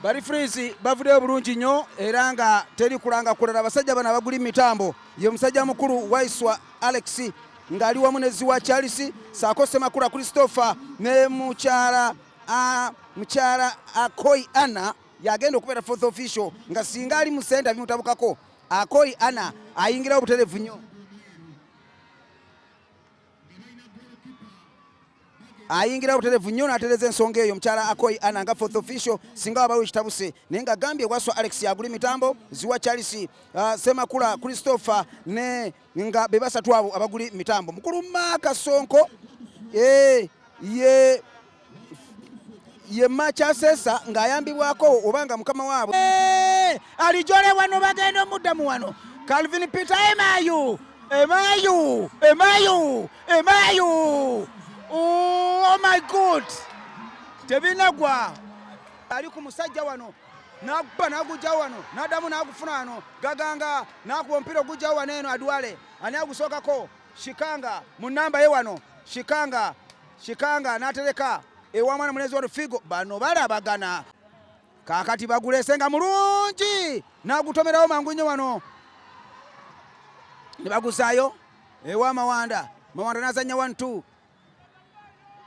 Bari Freeze bavudeyo bulungi nnyo era nga teri kulanga kulala basajja bana baguli mitambo ye musajja mukuru Waiswa Alex ngali wamu ne Ziwa Charles saako Semakula Christopher ne mukyala Akoi Anna yagenda okubera fourth official nga singa ali mu center bimutabukako Akoi Anna ayingira obuterevu nnyo ayingira obuterevu nnyo n'atereza ensonga eyo mukyala Akoi Anna nga fourth official singa wabawo ekitabuse naye nga gambye Waiswa Alex yaguli mitambo Ziwa Charles Semakula Christopher ne nga be basatu abo abaguli mitambo mukulu Maka Sonko ye macha sesa ngayambibwako obanga mukama waabwe alijole wano bagenda omuddamu wano Calvin Peter Emayu oh my god tebinagwa ali ku musajja wano nakuba naguja wano nadamu nagufuna wano gaganga nakuba mpira guja wano eno adwale ani agusokako shikanga mu namba ye wano shikanga natereka ewamwana mulezi wa Figo bano balabagana kakati bagulesenga mulungi nagutomerawo mangunyo wano ne bagusayo ewa Mawanda nazanya 1-2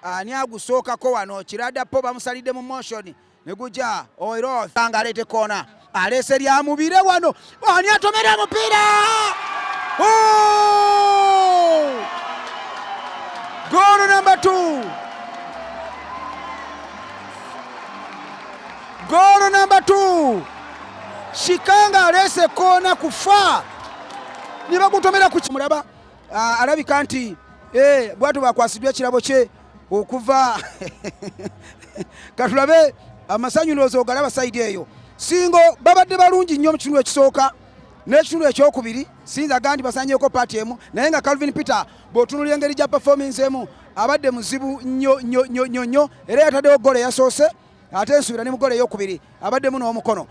ani agusokako wano kirada po bamusalide mu motion ne guja oiro tanga alete kona alese lya mubire wano ani atomera mupira goal number 2 goal number 2 shikanga alese kona kufa nibagutomera ku kimulaba alabika nti bwatu bakwasidwa kirabo kye okuva katulabe amasanyu lozo galaba side eyo singo babadde balungi nnyo mu kitundu ekisooka n'ekitundu ekyokubiri sinza gandi basanyeko party emu naye nga Calvin Peter bw'otunulira engeri gya performance emu abadde muzibu nnyo era yataddewo gole yasoose ate ensubira ne mu gole eyokubiri abaddemu n'omukono